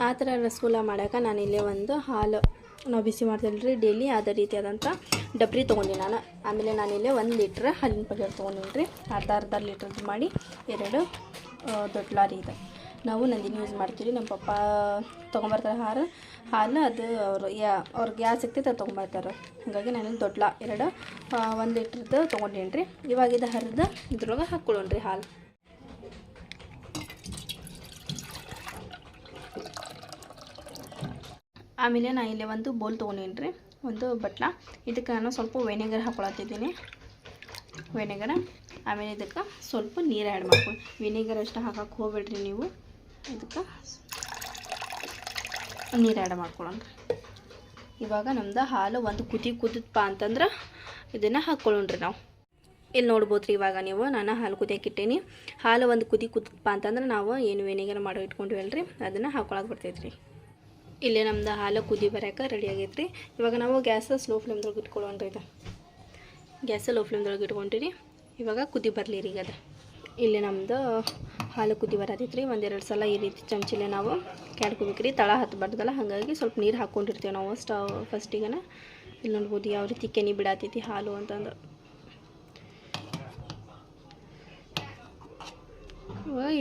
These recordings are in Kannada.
ಆ ಥರ ರಸಗುಲ್ಲ ಮಾಡೋಕೆ ನಾನಿಲ್ಲೇ ಒಂದು ಹಾಲು ನಾವು ಬಿಸಿ ಮಾಡ್ತೀವಿ ರೀ ಡೈಲಿ ಅದೇ ರೀತಿಯಾದಂಥ ಡಬ್ರಿ ತೊಗೊಂಡು ನಾನು. ಆಮೇಲೆ ನಾನಿಲ್ಲೇ 1 ಲೀಟ್ರ್ ಹಾಲಿನ ಪ್ಯಾಕೆಟ್ ತೊಗೊಂಡಿನಿ ರೀ. ಅರ್ಧ ಲೀಟ್ರದ್ದು ಮಾಡಿ 2 ದೊಡ್ಡ ಲಾರಿ ಇದೆ. ನಾವು ನಂದಿನಿ ಯೂಸ್ ಮಾಡ್ತೀವಿ. ನಮ್ಮ ಪಪ್ಪ ತೊಗೊಂಬರ್ತಾರೆ ಹಾಲು ಅದು ಅವ್ರು ಗ್ಯಾಸ್ ಸಿಗ್ತೈತೆ ಅದು ತೊಗೊಂಬರ್ತಾರೆ. ಹಾಗಾಗಿ ನಾನು ದೊಡ್ಡ 1 ಲೀಟ್ರದ್ದು ತೊಗೊಂಡೇನಿ ರೀ. ಇವಾಗ ಇದು ಹರಿದು ಇದ್ರೊಳಗೆ ಹಾಕ್ಕೊಳ್ಳೋಣ ರೀ ಹಾಲು. ಆಮೇಲೆ ನಾನು ಇಲ್ಲಿ ಒಂದು ಬೌಲ್ ತೊಗೊಂಡೇನಿ ರೀ, ಒಂದು ಬಟ್ಲ. ಇದಕ್ಕೆ ನಾನು ಸ್ವಲ್ಪ ವೆನಿಗರ್ ಹಾಕ್ಕೊಳತ್ತಿದ್ದೀನಿ, ವೆನಿಗರ್. ಆಮೇಲೆ ಇದಕ್ಕೆ ಸ್ವಲ್ಪ ನೀರು ಆ್ಯಡ್ ಮಾಡ್ಕೊಳ್ಳಿ. ವಿನೆಗರ್ ಅಷ್ಟು ಹಾಕಕ್ಕೆ ಹೋಗ್ಬೇಡ್ರಿ ನೀವು, ಇದಕ್ಕೆ ನೀರು ಆ್ಯಡ್ ಮಾಡ್ಕೊಳ್ಳೋಣ. ಇವಾಗ ನಮ್ದು ಹಾಲು ಒಂದು ಕುದಿದಪ್ಪ ಅಂತಂದ್ರೆ ಇದನ್ನು ಹಾಕ್ಕೊಳ್ಳೋಣ್ರಿ ನಾವು. ಇಲ್ಲಿ ನೋಡ್ಬೋದು ರೀ, ಇವಾಗ ನೀವು ನಾನು ಹಾಲು ಕುದಿಯಕ್ಕೆ ಇಟ್ಟೀನಿ. ಹಾಲು ಒಂದು ಕುದಿದಪ್ಪ ಅಂತಂದ್ರೆ ನಾವು ಏನು ವೆನಿಗರ್ ಮಾಡೋ ಇಟ್ಕೊಂಡಿವಲ್ರಿ ಅದನ್ನು ಹಾಕ್ಕೊಳಕ್ಕೆ ಬರ್ತೈತ್ರಿ. ಇಲ್ಲೇ ನಮ್ದು ಹಾಲು ಕುದಿ ಬರೋಕೆ ರೆಡಿ ಆಗೈತೆ ರೀ. ಇವಾಗ ನಾವು ಗ್ಯಾಸ್ ಸ್ಲೋ ಫ್ಲೇಮ್ದೊಳಗೆ ಇಟ್ಕೊಳ್ಳೋಣ್ರಿ. ಇದು ಗ್ಯಾಸ್ ಲೋ ಫ್ಲೇಮ್ದೊಳಗೆ ಇಟ್ಕೊಂಡಿರಿ. ಇವಾಗ ಕುದಿ ಬರಲಿ ರೀ. ಅದು ಇಲ್ಲಿ ನಮ್ಮದು ಹಾಲು ಕುದಿ ಬರತೈತೆ ರೀ. 1-2 ಸಲ ಈ ರೀತಿ ಚಮಚಿಲೆ ನಾವು ಕ್ಯಾಡ್ಕೋಬೇಕು ರೀ, ತಳ ಹತ್ತಬಾರ್ದಲ್ಲ. ಹಾಗಾಗಿ ಸ್ವಲ್ಪ ನೀರು ಹಾಕ್ಕೊಂಡಿರ್ತೀವಿ ನಾವು ಫಸ್ಟಿಗೆ. ಇಲ್ಲಿ ನೋಡ್ಬೋದು ಯಾವ ರೀತಿ ಕೆನೆ ಬಿಡತೈತಿ ಹಾಲು ಅಂತಂದು.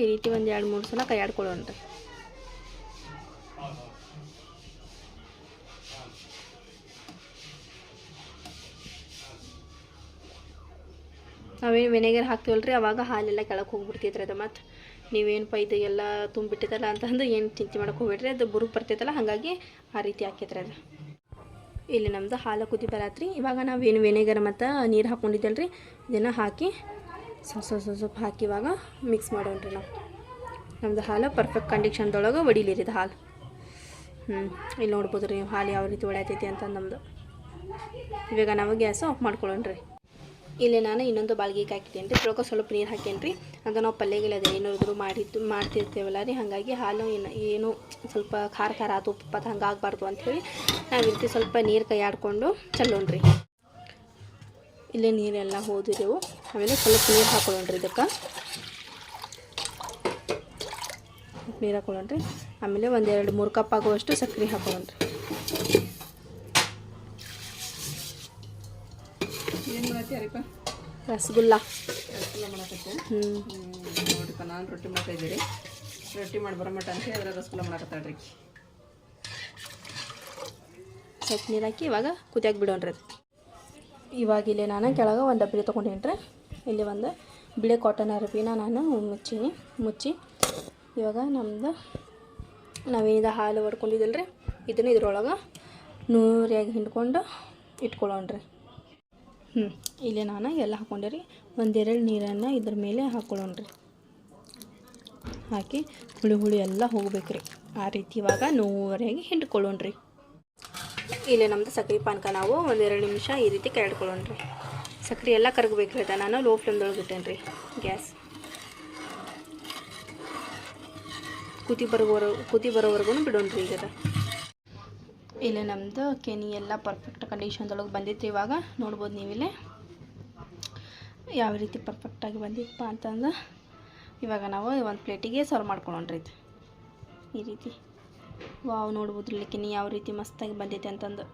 ಈ ರೀತಿ 1-2-3 ಸಲ ಕೈ ಆಡ್ಕೊಳ್ಳೋಣ ರೀ. ನಾವೇನು ವೆನಿಗರ್ ಹಾಕ್ತೀವಲ್ರಿ ಅವಾಗ ಹಾಲೆಲ್ಲ ಕೆಳಗೆ ಹೋಗ್ಬಿಡ್ತೈತ್ರಿ. ಅದು ಮತ್ತು ನೀವೇನು ಇದು ಎಲ್ಲ ತುಂಬಿಟ್ಟಿದ್ದಲ್ಲ ಅಂತಂದು ಏನು ಚಿಂತೆ ಮಾಡೋಕೆ ಹೋಗ್ಬೇಡ್ರಿ, ಅದು ಬುರುಕು ಬರ್ತೈತಲ್ಲ, ಹಾಗಾಗಿ ಆ ರೀತಿ ಹಾಕೈತ್ರಿ ಅದು. ಇಲ್ಲಿ ನಮ್ಮದು ಹಾಲು ಕುದಿ ಬರತ್ರಿ. ಇವಾಗ ನಾವೇನು ವೆನಿಗರ್ ಮತ್ತು ನೀರು ಹಾಕ್ಕೊಂಡಿದ್ದಲ್ರಿ ಇದನ್ನು ಹಾಕಿ ಸ್ವಲ್ಪ ಹಾಕಿ ಇವಾಗ ಮಿಕ್ಸ್ ಮಾಡೋಣ್ರಿ ನಾವು. ನಮ್ಮದು ಹಾಲು ಪರ್ಫೆಕ್ಟ್ ಕಂಡೀಷನ್ದೊಳಗೆ ಒಡಿಲಿರಿದ ಹಾಲು. ಇಲ್ಲಿ ನೋಡ್ಬೋದು ರೀ ಹಾಲು ಯಾವ ರೀತಿ ಒಡೆಯತೈತಿ ಅಂತ ನಮ್ಮದು. ಇವಾಗ ನಾವು ಗ್ಯಾಸ್ ಆಫ್ ಮಾಡ್ಕೊಳ್ಳೋಣ್ರಿ. ಇಲ್ಲಿ ನಾನು ಇನ್ನೊಂದು ಬಾಳ್ಗಿಗೆ ಹಾಕಿದ್ದೀನಿ ರೀ. ಇದ್ರೊಳಗೆ ಸ್ವಲ್ಪ ನೀರು ಹಾಕೇನಿ ರೀ. ಅಂತ ನಾವು ಪಲ್ಯಗಳು ಅದೇ ಏನಾದ್ರು ಮಾಡ್ತಿರ್ತೇವಲ್ಲ ರೀ, ಹಾಗಾಗಿ ಹಾಲು ಏನು ಸ್ವಲ್ಪ ಖಾರ ಆತು ಉಪ್ಪು ಹಂಗೆ ಆಗಬಾರ್ದು ಅಂಥೇಳಿ ನಾವು ಈ ರೀತಿ ಸ್ವಲ್ಪ ನೀರು ಕೈ ಆಡ್ಕೊಂಡು ಚಲ್ಲೋಣ್ರಿ. ಇಲ್ಲೇ ನೀರೆಲ್ಲ ಹೋದಿರೆವು. ಆಮೇಲೆ ಸ್ವಲ್ಪ ನೀರು ಹಾಕೊಳ್ಳೋಣ್ರಿ. ಇದಕ್ಕೆ ನೀರು ಹಾಕೊಳ್ಳೋಣ್ರಿ. ಆಮೇಲೆ 1-2-3 ಕಪ್ ಆಗುವಷ್ಟು ಸಕ್ಕರೆ ಹಾಕೊಳ್ಳೋಣ್ರಿ. ರಸಗುಲ್ಲ ಮಾಡಕತ್ತೆ. ನೋಡ್ರಿಪ್ಪ, ನಾನು ರೊಟ್ಟಿ ಮಾಡ್ತಾಯಿದ್ದೀರಿ. ರೊಟ್ಟಿ ಮಾಡಿ ಬರೋ ಮಟ್ಟ ಅಂತ ಹೇಳಿದ್ರೆ ರಸಗುಲ್ಲ ಮಾಡಕತ್ತಾಳ್ರಿ. ಸ್ವಲ್ಪ ನೀರು ಹಾಕಿ ಇವಾಗ ಕುದಿಯಾಗಿ ಬಿಡೋಣ್ರಿ ಅದು. ಇವಾಗ ಇಲ್ಲೇ ನಾನು ಕೆಳಗೆ ಒಂದು ಡಬ್ಬಿ ತೊಗೊಂಡೇನಿ ರೀ. ಇಲ್ಲಿ ಒಂದು ಬಿಳೆ ಕಾಟನ್ ಅರಬಿನ ನಾನು ಮುಚ್ಚಿ ಇವಾಗ ನಮ್ಮದು ನಾವೇನಿದ ಹಾಲು ಹೊಡ್ಕೊಂಡಿದ್ದಲ್ರಿ ಇದನ್ನು ಇದ್ರೊಳಗೆ ನೂರಿಯಾಗಿ ಹಿಂಡ್ಕೊಂಡು ಇಟ್ಕೊಳ್ಳೋಣ್ರಿ. ಇಲ್ಲೇ ನಾನು ಎಲ್ಲ ಹಾಕ್ಕೊಂಡೆ ರೀ. 1-2 ನೀರನ್ನು ಇದ್ರ ಮೇಲೆ ಹಾಕ್ಕೊಳ್ಳೋಣ್ರಿ. ಹಾಕಿ ಹುಳಿ ಎಲ್ಲ ಹೋಗ್ಬೇಕ್ರಿ. ಆ ರೀತಿ ಇವಾಗ ನೂರಿಯಾಗಿ ಹಿಂಡ್ಕೊಳ್ಳೋಣ್ರಿ. ಇಲ್ಲೇ ನಮ್ಮದು ಸಕ್ಕರೆ ಪಾನಕ ನಾವು 1-2 ನಿಮಿಷ ಈ ರೀತಿ ಕೆರಡ್ಕೊಳ್ಳೋಣ್ರಿ. ಸಕ್ಕರೆ ಎಲ್ಲ ಕರಗಬೇಕ್ರಿ. ಅದ ನಾನು ಲೋ ಫ್ಲೇಮ್ದೊಳಗೆ ಇಟ್ಟೇನಿ ರೀ ಗ್ಯಾಸ್. ಕುದಿ ಬರೋವರೆಗೂ ಬಿಡೋಣ್ರಿ. ಈಗ ಇಲ್ಲೇ ನಮ್ಮದು ಕೆನೆ ಎಲ್ಲ ಪರ್ಫೆಕ್ಟ್ ಕಂಡೀಷನ್ದೊಳಗೆ ಬಂದಿತ್ತು. ಇವಾಗ ನೋಡ್ಬೋದು ನೀವಿಲ್ಲೇ ಯಾವ ರೀತಿ ಪರ್ಫೆಕ್ಟಾಗಿ ಬಂದಿತ್ತಪ್ಪ ಅಂತಂದು. ಇವಾಗ ನಾವು ಒಂದು ಪ್ಲೇಟಿಗೆ ಸರ್ವ್ ಮಾಡ್ಕೊಳ್ಳೋಣ್ರಿ. ಇದು ಈ ರೀತಿ ವಾವ್, ನೋಡ್ಬೋದು ಇಲ್ಲಿ ಕೆನೆ ಯಾವ ರೀತಿ ಮಸ್ತಾಗಿ ಬಂದೈತೆ ಅಂತಂದು.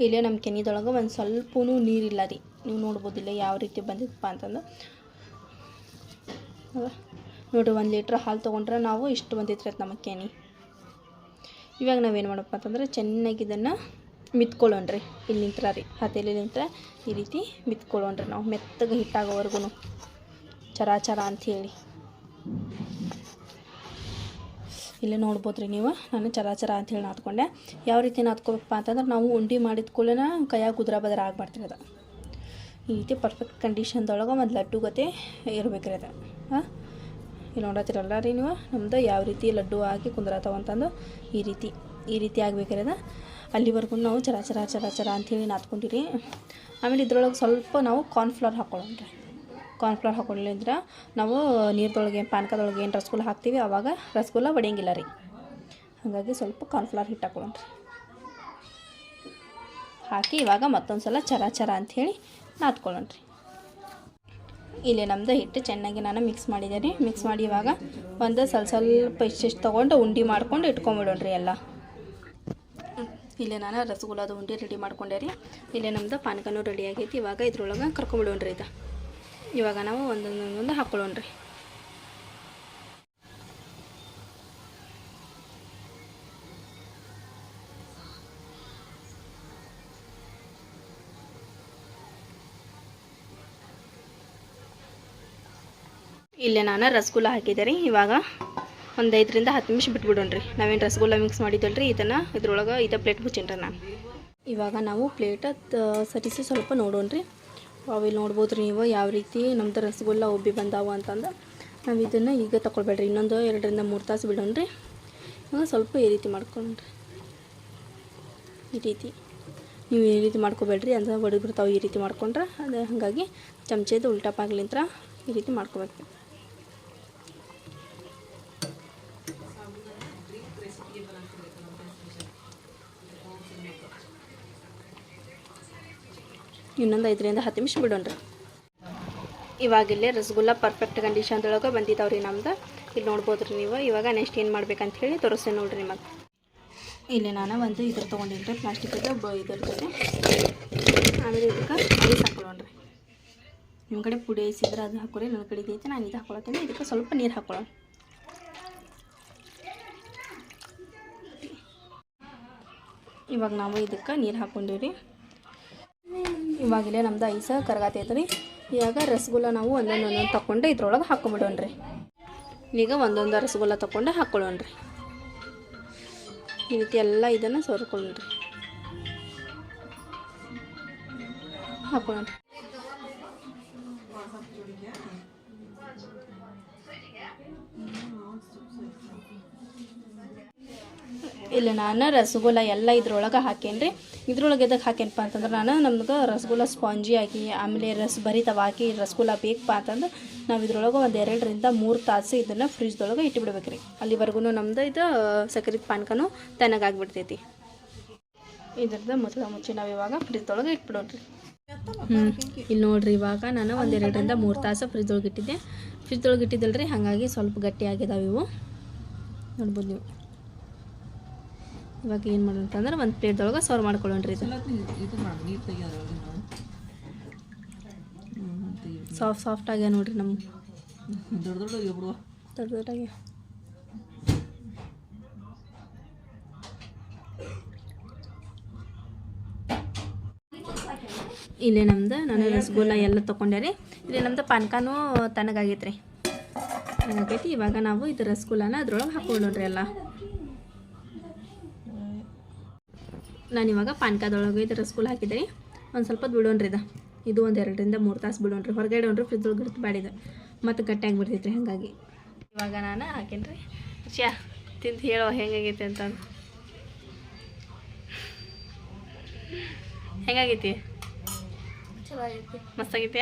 ಇಲ್ಲೇ ನಮ್ಮ ಕೆನೆದೊಳಗೆ ಒಂದು ಸ್ವಲ್ಪನೂ ನೀರಿಲ್ಲ ರೀ. ನೀವು ನೋಡ್ಬೋದು ಇಲ್ಲೇ ಯಾವ ರೀತಿ ಬಂದಿತ್ತಪ್ಪ ಅಂತಂದು. ನೋಡಿರಿ, 1 ಲೀಟ್ರ್ ಹಾಲು ತೊಗೊಂಡ್ರೆ ನಾವು ಇಷ್ಟು ಬಂದಿತ್ತು ನಮ್ಮ ಕೆನೆ. ಇವಾಗ ನಾವೇನು ಮಾಡಪ್ಪ ಅಂತಂದ್ರೆ ಚೆನ್ನಾಗಿ ಇದನ್ನು ಮಿತ್ಕೊಳ್ಳೋಣ್ರಿ. ಇಲ್ಲಿ ನಿಂತ್ರ ರೀ ಹತ್ತೇಲಿ ನಿಂತ್ರ ಈ ರೀತಿ ಮಿತ್ಕೊಳ್ಳೋಣ್ರಿ ನಾವು, ಮೆತ್ತಗೆ ಹಿಟ್ಟಾಗೋವರೆಗೂ ಚರ ಅಂಥೇಳಿ. ಇಲ್ಲೇ ನೋಡ್ಬೋದು ರೀ ನೀವು, ನಾನು ಚರ ಅಂಥೇಳಿ ನಾದ್ಕೊಂಡೆ. ಯಾವ ರೀತಿ ನಾದ್ಕೋಬೇಕಪ್ಪ ಅಂತಂದ್ರೆ ನಾವು ಉಂಡೆ ಮಾಡಿದ ಕೂಡಲೇ ಕೈಯಾಗ ಗುದ್ರ ಬದ್ರ ಆಗ್ಬಾರ್ದ್ರಿ. ಅದು ಈ ರೀತಿ ಪರ್ಫೆಕ್ಟ್ ಕಂಡೀಷನ್ದೊಳಗೆ ಒಂದು ಲಡ್ಡು ಗತೆ ಇರಬೇಕ್ರಿ ಅದು. ಇಲ್ಲಿ ನೋಡತ್ತಿರಲ್ಲ ರೀ ನೀವು ನಮ್ಮದು ಯಾವ ರೀತಿ ಲಡ್ಡು ಹಾಕಿ ಕುಂದ್ರತಾವ ಅಂತಂದು ಈ ರೀತಿ ಆಗ್ಬೇಕ್ರಿ. ಅದು ಅಲ್ಲಿವರೆಗೂ ನಾವು ಚರ ಅಂಥೇಳಿ ನಾದ್ಕೊಂಡಿರಿ. ಆಮೇಲೆ ಇದ್ರೊಳಗೆ ಸ್ವಲ್ಪ ನಾವು ಕಾರ್ನ್ಫ್ಲವರ್ ಹಾಕ್ಕೊಳ್ಳೋಣ್ರಿ. ಕಾರ್ನ್ಫ್ಲವರ್ ಹಾಕೊಳ್ಳಿದ್ರೆ ನಾವು ನೀರದೊಳಗೆ ಪಾನಕದೊಳಗೆ ಏನು ರಸಗುಲ್ಲ ಹಾಕ್ತೀವಿ ಆವಾಗ ರಸಗುಲ್ಲ ಒಡೆಯಂಗಿಲ್ಲ ರೀ. ಹಾಗಾಗಿ ಸ್ವಲ್ಪ ಕಾರ್ನ್ಫ್ಲವರ್ ಹಿಟ್ಟು ಹಾಕ್ಕೊಳ್ಳೋಣ್ರಿ. ಹಾಕಿ ಇವಾಗ ಮತ್ತೊಂದು ಸಲ ಚರ ಅಂಥೇಳಿ ನಾದ್ಕೊಳ್ಳೋಣ್ರಿ. ಇಲ್ಲಿ ನಮ್ಮದು ಹಿಟ್ಟು ಚೆನ್ನಾಗಿ ನಾನು ಮಿಕ್ಸ್ ಮಾಡಿದ್ದೀನಿ. ಮಿಕ್ಸ್ ಮಾಡಿ ಇವಾಗ ಒಂದು ಸ್ವಲ್ಪ ಇಷ್ಟು ತೊಗೊಂಡು ಉಂಡೆ ಮಾಡ್ಕೊಂಡು ಇಟ್ಕೊಂಬಿಡೋಣ್ರಿ ಎಲ್ಲ. ಇಲ್ಲೇ ನಾನು ರಸಗುಲ್ಲದ ಉಂಡೆ ರೆಡಿ ಮಾಡ್ಕೊಂಡೆ ರೀ. ಇಲ್ಲೇ ನಮ್ಮದು ಪಾನಕನೂ ರೆಡಿ ಆಗೈತಿ. ಇವಾಗ ಇದ್ರೊಳಗೆ ಕರ್ಕೊಂಬಿಡೋಣ್ರಿ ಇದು. ಇವಾಗ ನಾವು ಒಂದೊಂದೊಂದು ಹಾಕ್ಕೊಳ್ಳೋಣ್ರಿ. ಇಲ್ಲೇ ನಾನು ರಸಗುಲ್ಲ ಹಾಕಿದ್ದೆ ರೀ. ಇವಾಗ ಒಂದು 5 ರಿಂದ 10 ನಿಮಿಷ ಬಿಟ್ಬಿಡೋಣ್ರಿ. ನಾವೇನು ರಸಗುಲ್ಲ ಮಿಕ್ಸ್ ಮಾಡಿದ್ದಲ್ರಿ, ಇದನ್ನು ಇದ್ರೊಳಗೆ ಪ್ಲೇಟ್ ಮುಚ್ಚೇನ್ರಿ ನಾನು. ಇವಾಗ ನಾವು ಪ್ಲೇಟ್ ಸರಿಸಿ ಸ್ವಲ್ಪ ನೋಡೋಣ್ರಿ. ಅವಿಲ್ಲಿ ನೋಡ್ಬೋದು ರೀ ನೀವು ಯಾವ ರೀತಿ ನಮ್ದು ರಸಗುಲ್ಲ ಉಬ್ಬಿ ಬಂದಾವು ಅಂತಂದು. ನಾವು ಇದನ್ನು ಈಗ ತಗೊಳ್ಬೇಡ್ರಿ, ಇನ್ನೊಂದು 2 ರಿಂದ 3 ತಾಸು ಬಿಡೋಣ್ರಿ. ಇವಾಗ ಸ್ವಲ್ಪ ಈ ರೀತಿ ಮಾಡ್ಕೊಂಡ್ರಿ. ಈ ರೀತಿ ನೀವು ಈ ರೀತಿ ಮಾಡ್ಕೊಬೇಡ್ರಿ, ಅಂದ್ರೆ ಒಡೆದು ಬಿಡ್ತಾವೆ ಈ ರೀತಿ ಮಾಡ್ಕೊಂಡ್ರೆ. ಅದು ಹಾಗಾಗಿ ಚಮಚದ ಉಲ್ಟಾ ಪಾಗ್ಲಿಂತ್ರ ಈ ರೀತಿ ಮಾಡ್ಕೋಬೇಕು. ಇನ್ನೊಂದು 5 ರಿಂದ 10 ನಿಮಿಷ ಬಿಡೋಣ್ರಿ. ಇವಾಗಿಲ್ಲೇ ರಸಗುಲ್ಲ ಪರ್ಫೆಕ್ಟ್ ಕಂಡೀಷನ್ದೊಳಗೆ ಬಂದಿದ್ದಾವೆ ರೀ ನಮ್ದು. ಇಲ್ಲಿ ನೋಡ್ಬೋದು ರೀ ನೀವು. ಇವಾಗ ನೆಕ್ಸ್ಟ್ ಏನು ಮಾಡ್ಬೇಕಂತ ಹೇಳಿ ತೋರಿಸ್ತೇನೆ ನೋಡಿರಿ ನಿಮಗೆ. ಇಲ್ಲಿ ನಾನು ಒಂದು ಇದ್ರ ತೊಗೊಂಡಿನಿ ರೀ, ಪ್ಲಾಸ್ಟಿಕ್ದು ಇದಿರ್ತದೆ. ಆಮೇಲೆ ಇದಕ್ಕೆ ಐಸ್ ಹಾಕೊಳ್ಳೋಣ್ರಿ. ನಿಮ್ಮ ಕಡೆ ಪುಡಿ ಐಸ್ ಇದ್ರೆ ಅದು ಹಾಕೋರಿ, ನನ್ನ ಕಡೆ ಇದೈತೆ, ನಾನು ಇದು ಹಾಕೊಳತ್ತೀನಿ. ಇದಕ್ಕೆ ಸ್ವಲ್ಪ ನೀರು ಹಾಕೊಳ್ಳೋಣ. ಇವಾಗ ನಾವು ಇದಕ್ಕೆ ನೀರು ಹಾಕ್ಕೊಂಡಿವ್ರಿ. ಇವಾಗಲೇ ನಮ್ದು ಐಸ ಕರಗಾತೈತೆ ರೀ. ಇವಾಗ ರಸಗುಲ್ಲ ನಾವು ಒಂದೊಂದು ತಗೊಂಡು ಇದ್ರೊಳಗೆ ಹಾಕ್ಕೊಂಬಿಡೋಣ್ರಿ. ಈಗ ಒಂದೊಂದು ರಸಗುಲ್ಲ ತಗೊಂಡು ಹಾಕ್ಕೊಳ್ಳೋಣ್ರಿ. ಈ ರೀತಿ ಎಲ್ಲ ಇದನ್ನು ಸೋರ್ಕೊಳ್ಳೋಣ್ರಿ, ಹಾಕ್ಕೊಳ್ಳೋಣ್ರಿ. ಇಲ್ಲಿ ನಾನು ರಸಗುಲ್ಲ ಎಲ್ಲ ಇದ್ರೊಳಗೆ ಹಾಕೇನಿ ರೀ. ಇದ್ರೊಳಗೆ ಎದಕ್ಕೆ ಹಾಕೇನಪ್ಪ ಅಂತಂದ್ರೆ ನಾನು ನಮ್ಗೆ ರಸಗುಲ್ಲ ಸ್ಪಾಂಜಿ ಆಗಿ ಆಮೇಲೆ ಭರಿತವಾಗಿ ರಸಗುಲ್ಲ ಬೇಕಪ್ಪ ಅಂತಂದ್ರೆ ನಾವು ಇದ್ರೊಳಗೆ ಒಂದು 2 ರಿಂದ 3 ತಾಸು ಇದನ್ನು ಫ್ರಿಜ್ದೊಳಗೆ ಇಟ್ಟುಬಿಡ್ಬೇಕು ರೀ. ಅಲ್ಲಿವರೆಗೂ ನಮ್ದು ಇದು ಸಕ್ಕರೆ ಪಾನಕನೂ ತಣ್ಣಗಾಗ್ಬಿಡ್ತೈತಿ. ಇದ್ರದ್ದು ಮುಚ್ಚಿ ನಾವು ಇವಾಗ ಫ್ರಿಜ್ದೊಳಗೆ ಇಟ್ಬಿಡೋಣ್ರಿ. ಇಲ್ಲಿ ನೋಡಿರಿ, ಇವಾಗ ನಾನು ಒಂದು 2 ರಿಂದ 3 ತಾಸು ಫ್ರಿಜ್ದೊಳಗೆ ಇಟ್ಟಿದ್ದೆ. ಫ್ರಿಜ್ದೊಳಗೆ ಇಟ್ಟಿದ್ದಲ್ರಿ, ಹಾಗಾಗಿ ಸ್ವಲ್ಪ ಗಟ್ಟಿ ಆಗಿದಾವೆ ಇವು, ನೋಡ್ಬೋದು ನೀವು. ಇವಾಗ ಏನು ಮಾಡೋಣ ಅಂತಂದ್ರೆ ಒಂದು ಪ್ಲೇಟ್ದೊಳಗೆ ಸರ್ವ್ ಮಾಡ್ಕೊಳ್ಳೋಣ್ರಿ. ಇದು ಸಾಫ್ಟ್ ಆಗ್ಯ ನೋಡ್ರಿ. ನಮ್ಮ ದೊಡ್ಡದಾಗಿ ಇಲ್ಲೇ ನಮ್ದು ನಾನು ರಸಗುಲ್ಲ ಎಲ್ಲ ತೊಗೊಂಡೆ ರೀ. ಇಲ್ಲಿ ನಮ್ದು ಪಾನಕನೂ ತಣ್ಣಗಾಗೈತೆ ರೀ, ತಣ್ಣಗಾಗೈತಿ. ಇವಾಗ ನಾವು ಇದು ರಸಗುಲ್ಲನ ಅದ್ರೊಳಗೆ ಹಾಕ್ಕೊಳ್ಳೋಣ್ರಿ ಎಲ್ಲ. ನಾನಿವಾಗ ಪಾನಕದೊಳಗೆ ಇದು ರಸಗುಲ್ಲ ಹಾಕಿದ್ರಿ. ಒಂದು ಸ್ವಲ್ಪ ಬಿಡೋಣ್ರಿ. ಇದು ಒಂದು 2 ರಿಂದ 3 ತಾಸು ಬಿಡೋಣ್ರಿ. ಹೊರಗಡೆ ಇಡೋಣ್ರಿ, ಫ್ರಿಜ್ದೊಳಗೆ ಇಟ್ಟು ಬಾಡಿದ ಮತ್ತು ಗಟ್ಟಿಯಾಗಿ ಬಿಡ್ತೈತ್ರಿ. ಹಾಗಾಗಿ ಇವಾಗ ನಾನು ಹಾಕೇನ್ರಿ. ತಿಂದು ಹೇಳೋ ಹೆಂಗಾಗೈತಿ ಅಂತ. ಹೆಂಗಾಗೈತಿ? ಚಲೋ ಆಗೈತಿ, ಮಸ್ತಾಗೈತಿ.